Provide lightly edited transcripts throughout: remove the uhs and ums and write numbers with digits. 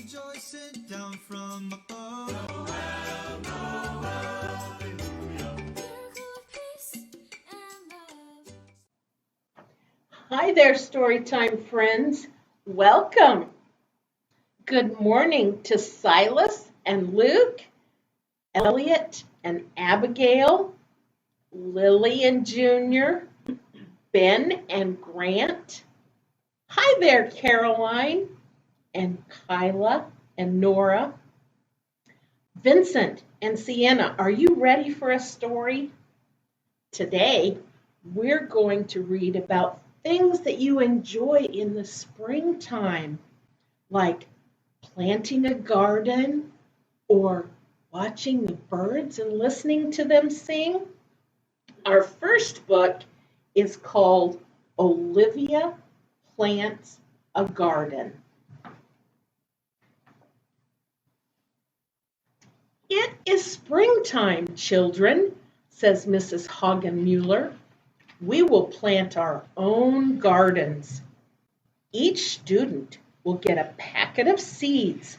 rejoicing down from above. Noel, Noel, hallelujah. Miracle of peace and love. Hi there, Storytime friends. Welcome. Good morning to Silas and Luke, Elliot and Abigail, Lily and Junior, Ben and Grant. Hi there, Caroline and Kyla and Nora. Vincent and Sienna, are you ready for a story? Today, we're going to read about things that you enjoy in the springtime, like planting a garden or watching the birds and listening to them sing. Our first book is called Olivia Plants a Garden. It is springtime, children, says Mrs. Hagenmuller. We will plant our own gardens. Each student will get a packet of seeds.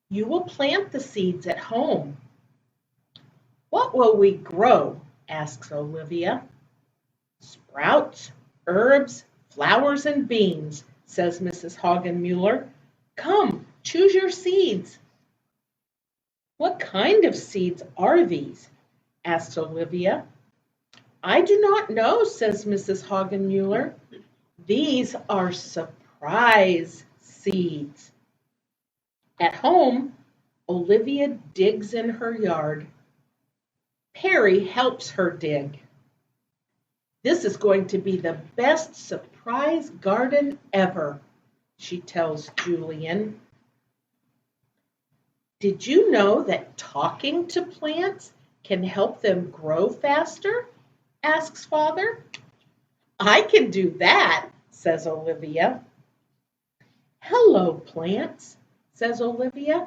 You will plant the seeds at home. What will we grow? Asks Olivia. Sprouts, herbs, flowers, and beans, says Mrs. Hagenmuller. Come, choose your seeds. What kind of seeds are these? Asks Olivia. I do not know, says Mrs. Hagenmuller. These are surprise seeds. At home, Olivia digs in her yard. Perry helps her dig. This is going to be the best surprise garden ever, she tells Julian. Did you know that talking to plants can help them grow faster? Asks Father. I can do that, says Olivia. Hello, plants, says Olivia.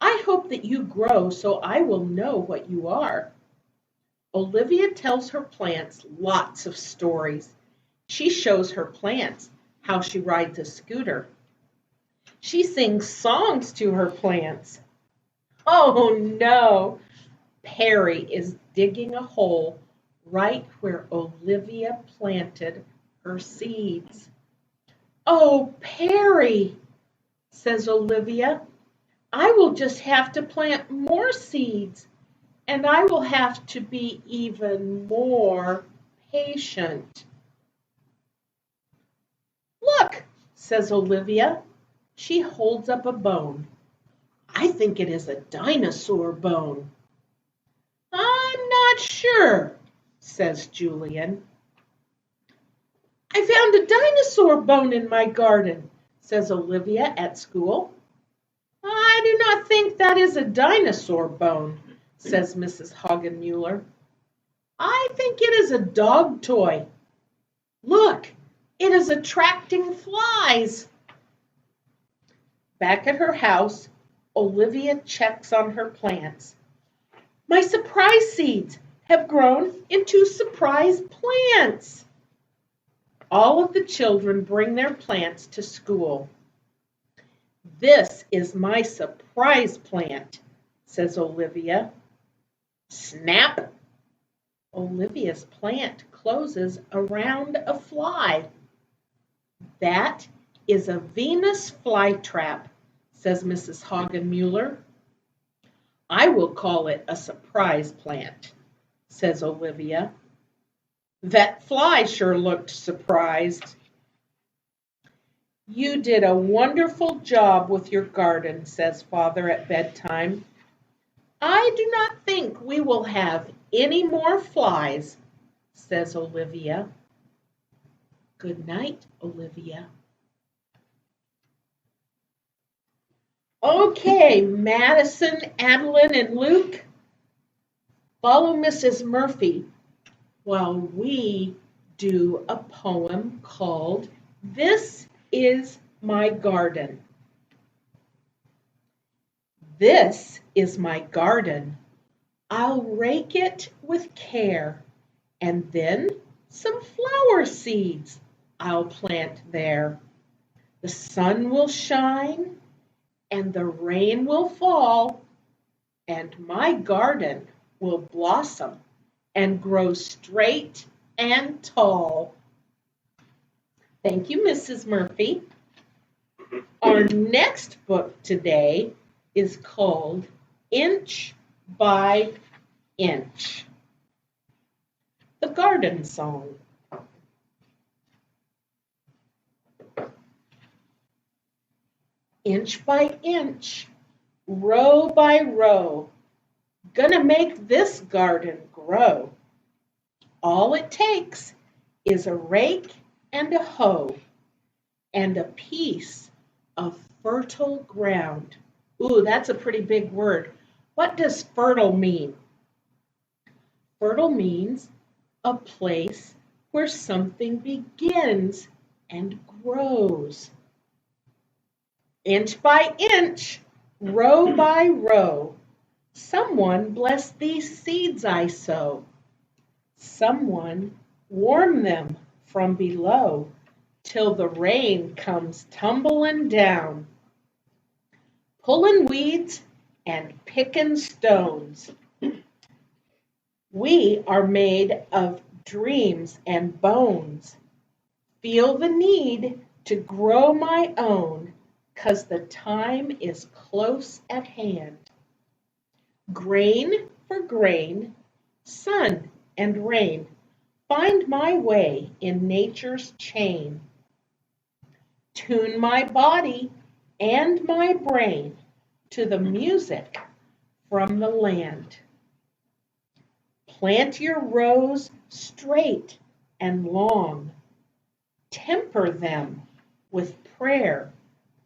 I hope that you grow so I will know what you are. Olivia tells her plants lots of stories. She shows her plants how she rides a scooter. She sings songs to her plants. Oh no! Perry is digging a hole right where Olivia planted her seeds. Oh, Perry, says Olivia, I will just have to plant more seeds, and I will have to be even more patient. Look, says Olivia. She holds up a bone. I think it is a dinosaur bone. I'm not sure, says Julian. I found a dinosaur bone in my garden, says Olivia at school. I do not think that is a dinosaur bone, says Mrs. Hagenmuller. I think it is a dog toy. Look, it is attracting flies. Back at her house, Olivia checks on her plants. My surprise seeds have grown into surprise plants. All of the children bring their plants to school. This is my surprise plant, says Olivia. Snap! Olivia's plant closes around a fly. That is a Venus flytrap, says Mrs. Hagenmuller. I will call it a surprise plant, says Olivia. That fly sure looked surprised. You did a wonderful job with your garden, says Father at bedtime. I do not think we will have any more flies, says Olivia. Good night, Olivia. Okay, Madison, Adeline, and Luke, follow Mrs. Murphy while we do a poem called This is My Garden. This is my garden. I'll rake it with care, and then some flower seeds I'll plant there. The sun will shine, and the rain will fall, and my garden will blossom and grow straight and tall. Thank you, Mrs. Murphy. Our next book today is called Inch by Inch. The Garden Song. Inch by inch, row by row, gonna make this garden grow. All it takes is a rake and a hoe and a piece of fertile ground. Ooh, that's a pretty big word. What does fertile mean? Fertile means a place where something begins and grows. Inch by inch, row by row, someone bless these seeds I sow. Someone warm them from below till the rain comes tumbling down. Pulling weeds and picking stones. We are made of dreams and bones. Feel the need to grow my own, 'cause the time is close at hand. Grain for grain, sun and rain, find my way in nature's chain. Tune my body and my brain to the music from the land. Plant your rows straight and long. Temper them with prayer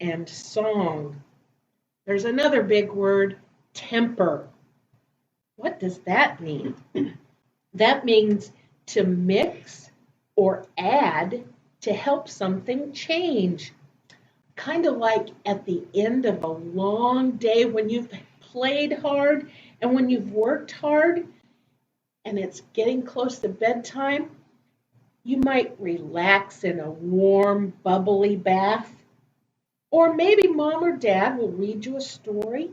and song. There's another big word, temper. What does that mean? That means to mix or add to help something change. Kind of like at the end of a long day when you've played hard and when you've worked hard and it's getting close to bedtime, you might relax in a warm, bubbly bath. Or maybe mom or dad will read you a story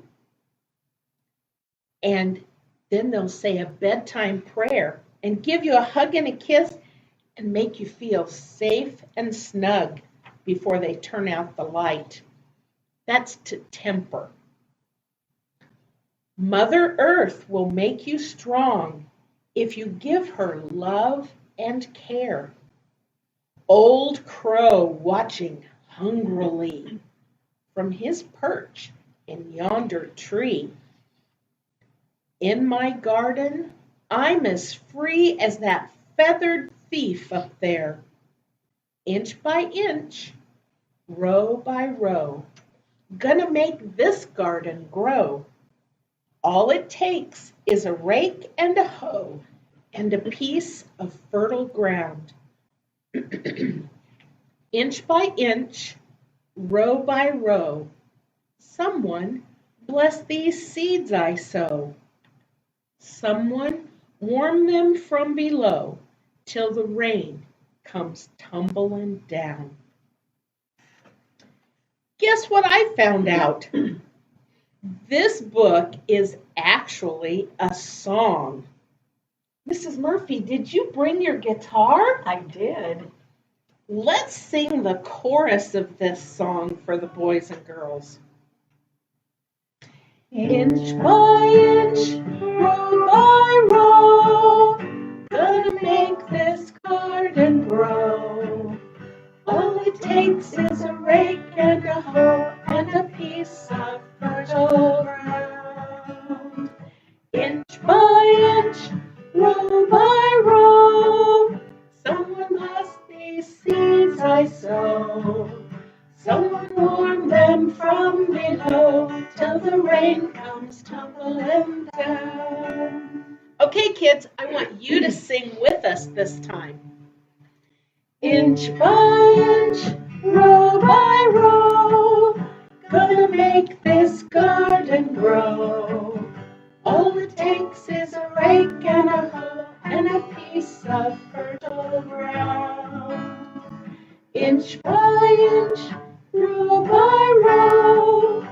and then they'll say a bedtime prayer and give you a hug and a kiss and make you feel safe and snug before they turn out the light. That's to temper. Mother Earth will make you strong if you give her love and care. Old Crow watching hungrily from his perch in yonder tree. In my garden, I'm as free as that feathered thief up there. Inch by inch, row by row, gonna make this garden grow. All it takes is a rake and a hoe and a piece of fertile ground. Inch by inch, row by row, someone bless these seeds I sow. Someone warm them from below till the rain comes tumbling down. Guess what I found out? This book is actually a song. Mrs. Murphy, did you bring your guitar? I did. Let's sing the chorus of this song for the boys and girls. Inch by inch, row by row, gonna make this garden grow. All it takes is a rake and a hoe and a piece of fertile ground. Inch by inch, row by row, someone bless these seeds I sow. Someone warm them from below till the rain comes tumbling down. Okay, kids, I want you to sing with us this time. Inch by inch, row by row, gonna make this garden grow. All it takes is a rake and a hoe and a piece of fertile ground. Inch by inch, row by row,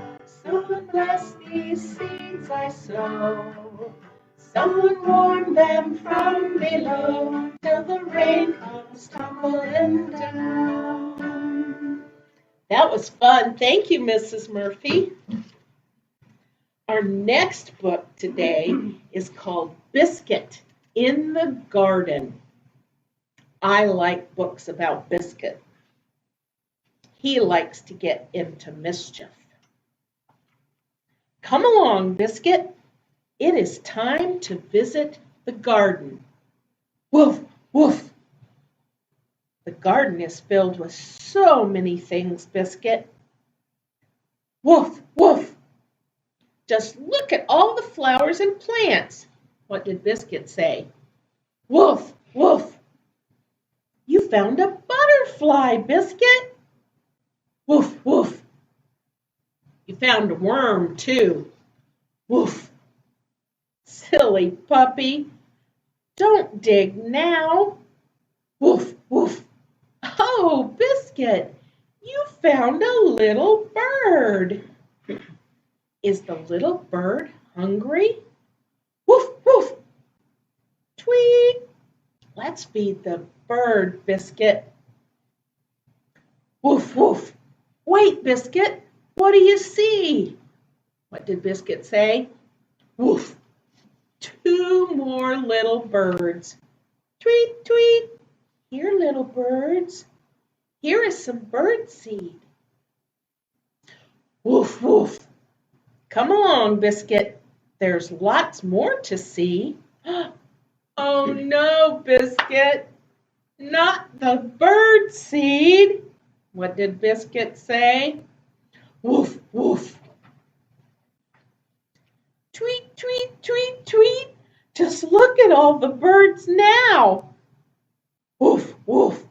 these seeds I sow. Someone warn them from below till the rain comes tumbling down. That was fun. Thank you, Mrs. Murphy. Our next book today is called Biscuit in the Garden. I like books about Biscuit. He likes to get into mischief. Come along, Biscuit. It is time to visit the garden. Woof, woof. The garden is filled with so many things, Biscuit. Woof, woof. Just look at all the flowers and plants. What did Biscuit say? Woof, woof. You found a butterfly, Biscuit. Woof, woof. You found a worm, too. Woof. Silly puppy. Don't dig now. Woof, woof. Oh, Biscuit, you found a little bird. Is the little bird hungry? Woof, woof. Tweet. Let's feed the bird, Biscuit. Woof, woof. Wait, Biscuit. What do you see? What did Biscuit say? Woof. 2 more little birds. Tweet, tweet. Here, little birds. Here is some bird seed. Woof, woof. Come along, Biscuit. There's lots more to see. Oh no, Biscuit. Not the bird seed. What did Biscuit say? Woof, woof. Tweet, tweet, tweet, tweet. Just look at all the birds now. Woof, woof.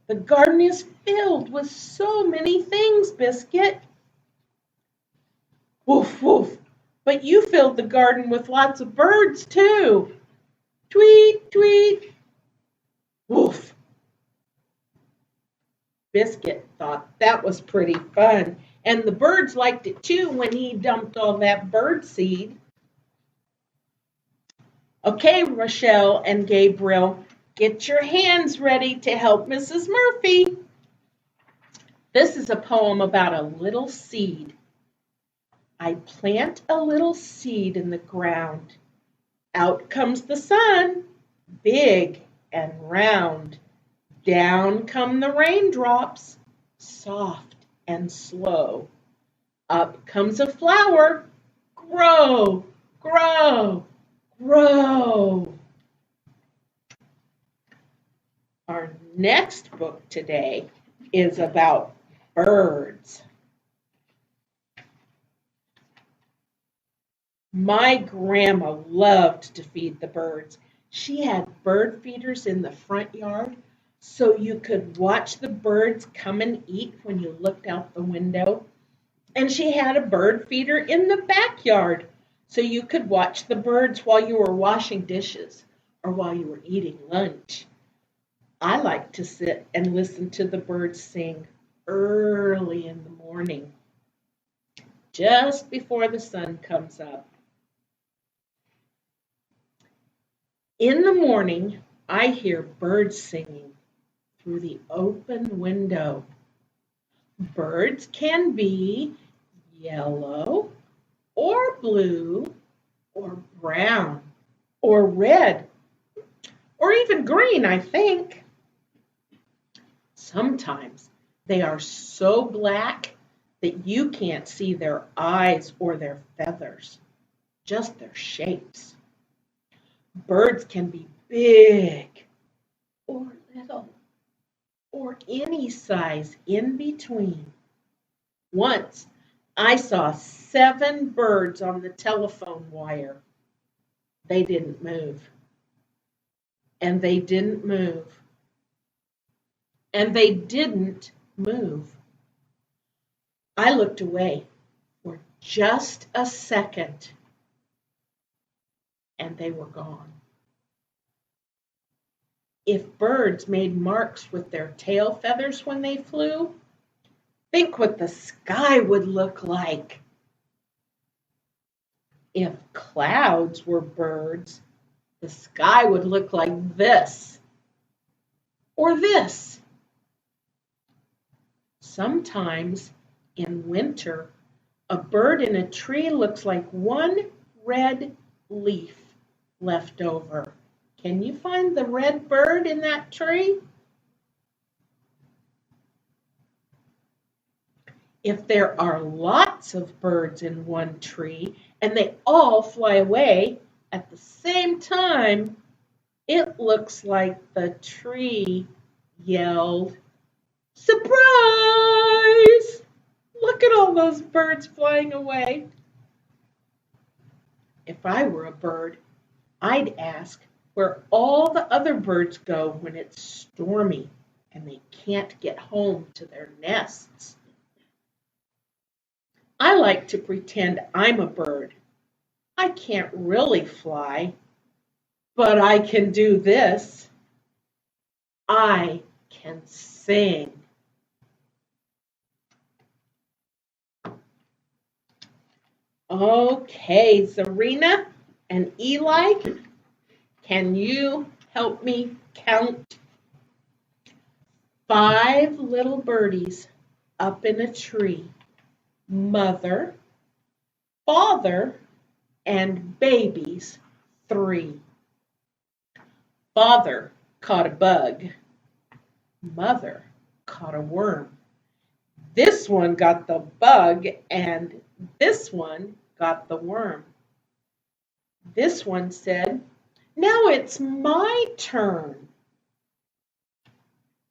The garden is filled with so many things, Biscuit. Woof, woof. But you filled the garden with lots of birds, too. Tweet, tweet. Woof. Biscuit thought that was pretty fun, and the birds liked it too when he dumped all that bird seed. Okay, Rochelle and Gabriel, get your hands ready to help Mrs. Murphy. This is a poem about a little seed. I plant a little seed in the ground. Out comes the sun, big and round. Down come the raindrops, soft and slow. Up comes a flower, grow, grow, grow. Our next book today is about birds. My grandma loved to feed the birds. She had bird feeders in the front yard so you could watch the birds come and eat when you looked out the window. And she had a bird feeder in the backyard so you could watch the birds while you were washing dishes or while you were eating lunch. I like to sit and listen to the birds sing early in the morning, just before the sun comes up. In the morning, I hear birds singing through the open window. Birds can be yellow or blue or brown or red or even green, I think. Sometimes they are so black that you can't see their eyes or their feathers, just their shapes. Birds can be big or little or any size in between. Once I saw 7 birds on the telephone wire. They didn't move. And they didn't move. And they didn't move. I looked away for just a second, and they were gone. If birds made marks with their tail feathers when they flew, think what the sky would look like. If clouds were birds, the sky would look like this or this. Sometimes in winter, a bird in a tree looks like one red leaf left over. Can you find the red bird in that tree? If there are lots of birds in one tree and they all fly away at the same time, it looks like the tree yelled, "Surprise! Look at all those birds flying away." If I were a bird, I'd ask where all the other birds go when it's stormy and they can't get home to their nests. I like to pretend I'm a bird. I can't really fly, but I can do this. I can sing. Okay, Zarina and Eli, can you help me count 5 little birdies up in a tree? Mother, father, and babies 3. Father caught a bug. Mother caught a worm. This one got the bug and this one got the worm. This one said, "Now it's my turn."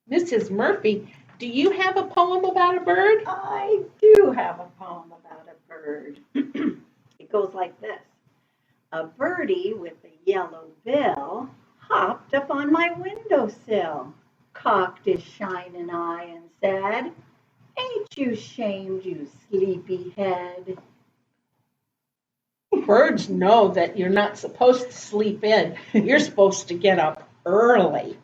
Mrs. Murphy, do you have a poem about a bird? I do have a poem about a bird. It goes like this. A birdie with a yellow bill hopped up on my windowsill, cocked his shining eye and said, "Ain't you shamed, you sleepy head?" Birds know that you're not supposed to sleep in. You're supposed to get up early.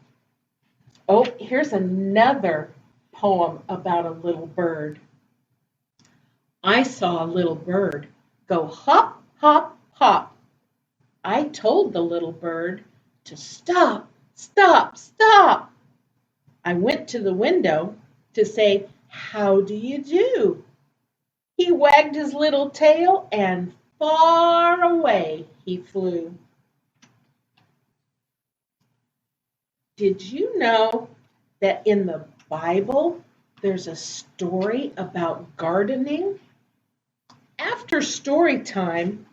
Oh, here's another poem about a little bird. I saw a little bird go hop, hop, hop. I told the little bird to stop, stop, stop. I went to the window to say, "How do you do?" He wagged his little tail and far away he flew. Did you know that in the Bible there's a story about gardening? After story time,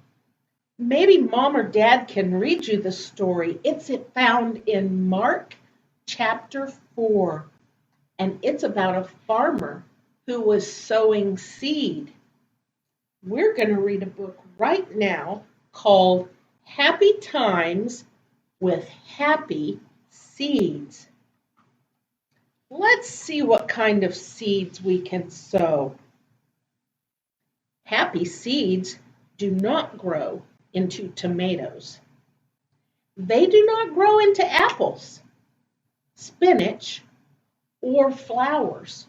maybe Mom or Dad can read you the story. It's found in Mark chapter 4, and it's about a farmer who was sowing seed. We're going to read a book right now called Happy Times with Happy Seeds. Let's see what kind of seeds we can sow. Happy seeds do not grow into tomatoes. They do not grow into apples, spinach, or flowers.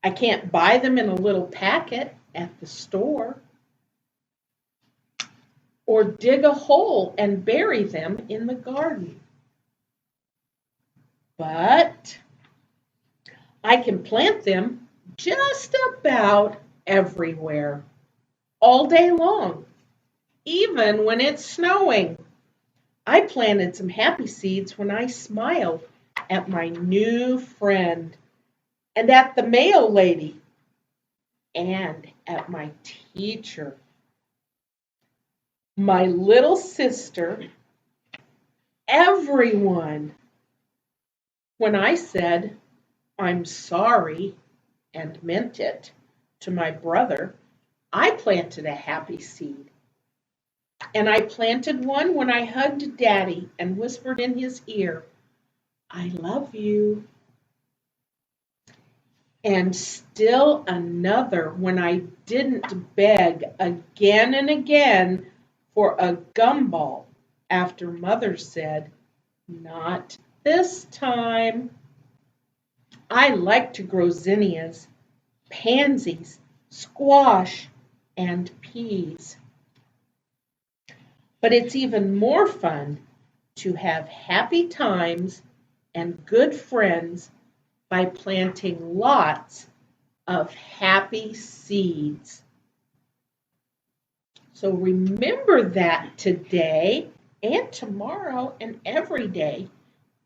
I can't buy them in a little packet at the store or dig a hole and bury them in the garden. But I can plant them just about everywhere, all day long, even when it's snowing. I planted some happy seeds when I smiled at my new friend and at the mail lady and at my teacher, my little sister, everyone. When I said, "I'm sorry," and meant it to my brother, I planted a happy seed. And I planted one when I hugged Daddy and whispered in his ear, "I love you." And still another when I didn't beg again and again for a gumball after Mother said, "Not this time." I like to grow zinnias, pansies, squash, and peas. But it's even more fun to have happy times and good friends by planting lots of happy seeds. So remember that today and tomorrow and every day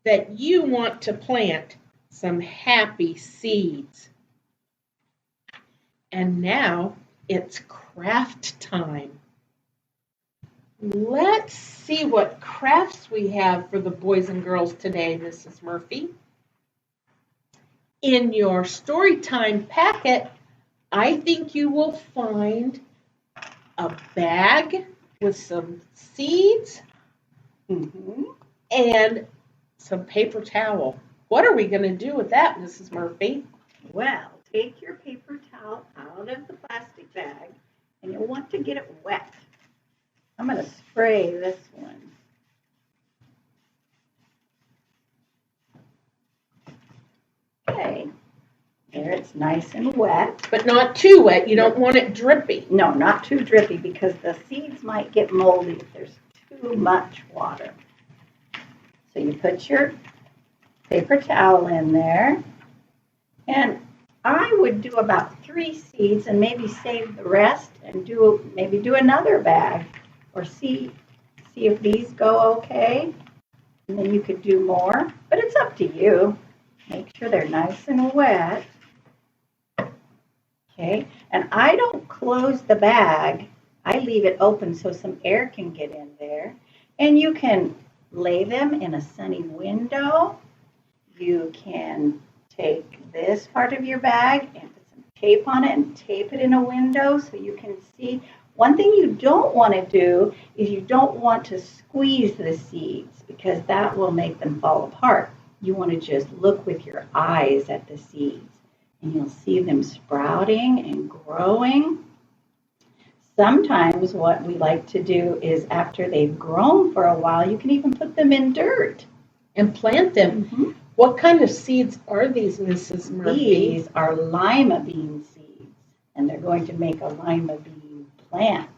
that you want to plant some happy seeds. And now it's craft time. Let's see what crafts we have for the boys and girls today, Mrs. Murphy. In your Storytime packet, I think you will find a bag with some seeds and some paper towel. What are we going to do with that, Mrs. Murphy? Well, take your paper towel out of the plastic bag, and you'll want to get it wet. I'm going to spray this one. Okay, there it's nice and wet. But not too wet. You don't want it drippy. No, not too drippy because the seeds might get moldy if there's too much water. So you put your paper towel in there, and I would do about 3 seeds and maybe save the rest and maybe do another bag or see if these go okay, and then you could do more, but it's up to you. Make sure they're nice and wet. Okay, and I don't close the bag. I leave it open so some air can get in there, and you can lay them in a sunny window. You can take this part of your bag and put some tape on it and tape it in a window so you can see. One thing you don't want to do is you don't want to squeeze the seeds because that will make them fall apart. You want to just look with your eyes at the seeds and you'll see them sprouting and growing. Sometimes what we like to do is after they've grown for a while, you can even put them in dirt and plant them. What kind of seeds are these, Mrs. Murphy? These are lima bean seeds, and they're going to make a lima bean plant.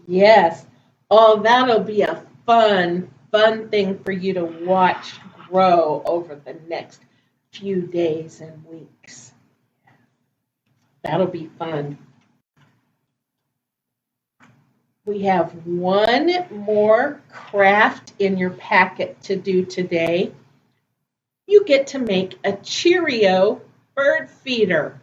Yes. Oh, that'll be a fun thing for you to watch grow over the next few days and weeks. That'll be fun. We have one more craft in your packet to do today. You get to make a Cheerio bird feeder.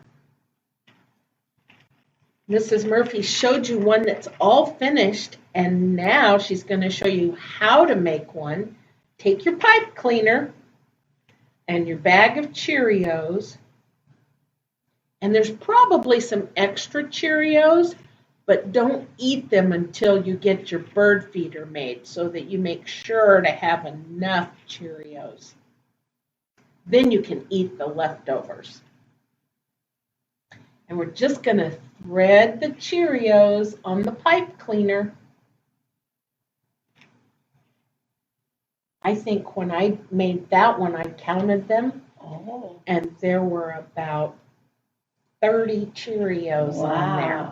Mrs. Murphy showed you one that's all finished, and now she's going to show you how to make one. Take your pipe cleaner and your bag of Cheerios, and there's probably some extra Cheerios, but don't eat them until you get your bird feeder made so that you make sure to have enough Cheerios. Then you can eat the leftovers. And we're just going to thread the Cheerios on the pipe cleaner. I think when I made that one, I counted them. And there were about 30 Cheerios on there.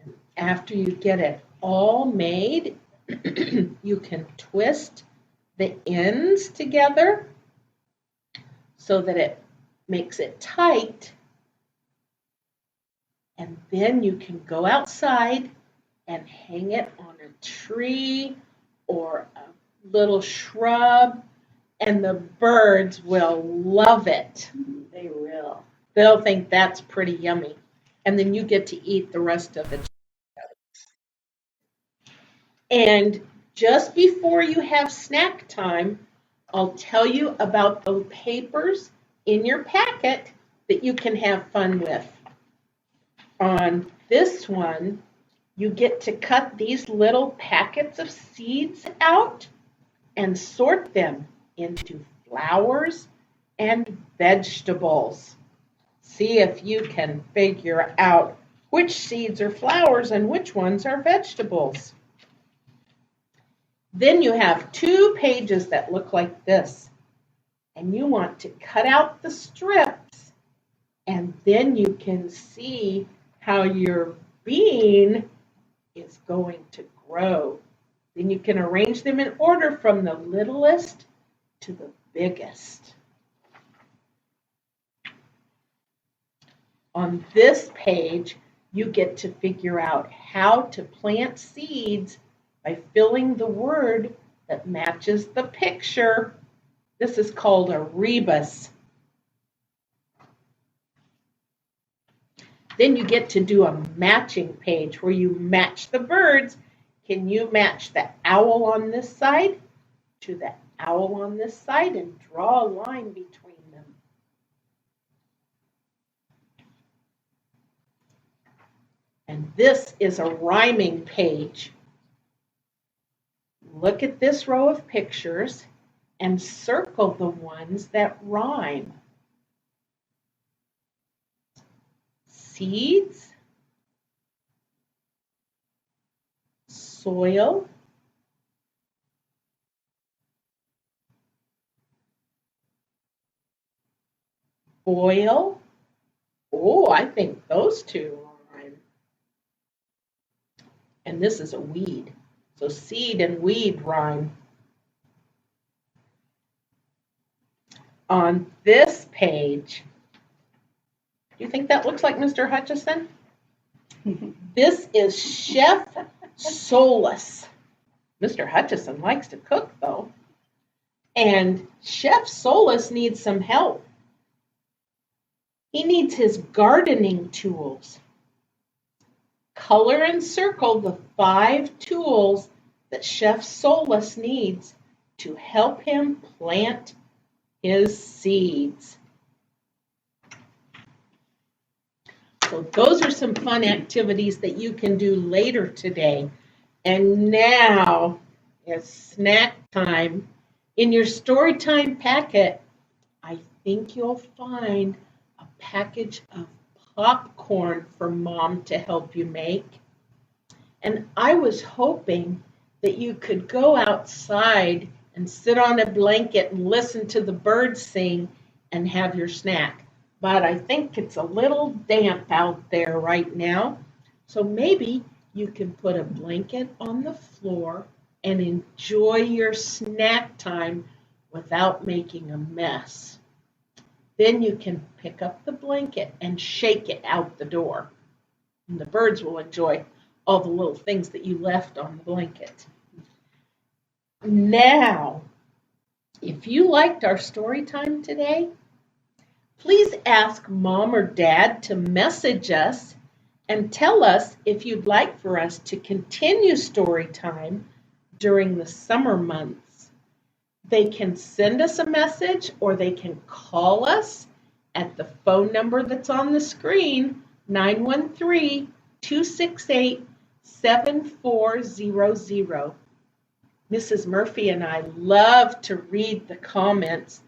And after you get it all made, you can twist the ends together so that it makes it tight. And then you can go outside and hang it on a tree or a little shrub, and the birds will love it. They will. They'll think that's pretty yummy. And then you get to eat the rest of it. And just before you have snack time, I'll tell you about the papers in your packet that you can have fun with. On this one, you get to cut these little packets of seeds out and sort them into flowers and vegetables. See if you can figure out which seeds are flowers and which ones are vegetables. Then you have 2 pages that look like this, and you want to cut out the strips, and then you can see how your bean is going to row. Then you can arrange them in order from the littlest to the biggest. On this page, you get to figure out how to plant seeds by filling the word that matches the picture. This is called a rebus. Then you get to do a matching page where you match the birds. Can you match the owl on this side to the owl on this side and draw a line between them? And this is a rhyming page. Look at this row of pictures and circle the ones that rhyme. Seeds, soil, boil. Oh, I think those two rhyme. And this is a weed. So seed and weed rhyme. On this page, do you think that looks like Mr. Hutchison? This is Chef Solus. Mr. Hutchison likes to cook, though. And Chef Solus needs some help. He needs his gardening tools. Color and circle the 5 tools that Chef Solus needs to help him plant his seeds. So those are some fun activities that you can do later today. And now it's snack time. In your Storytime packet, I think you'll find a package of popcorn for Mom to help you make. And I was hoping that you could go outside and sit on a blanket and listen to the birds sing and have your snack. But I think it's a little damp out there right now. So maybe you can put a blanket on the floor and enjoy your snack time without making a mess. Then you can pick up the blanket and shake it out the door. And the birds will enjoy all the little things that you left on the blanket. Now, if you liked our story time today, please ask Mom or Dad to message us and tell us if you'd like for us to continue story time during the summer months. They can send us a message or they can call us at the phone number that's on the screen, 913-268-7400. Mrs. Murphy and I love to read the comments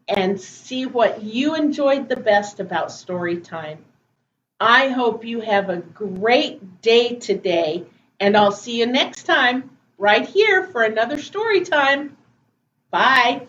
and see what you enjoyed the best about story time. I hope you have a great day today, and I'll see you next time right here for another story time. Bye.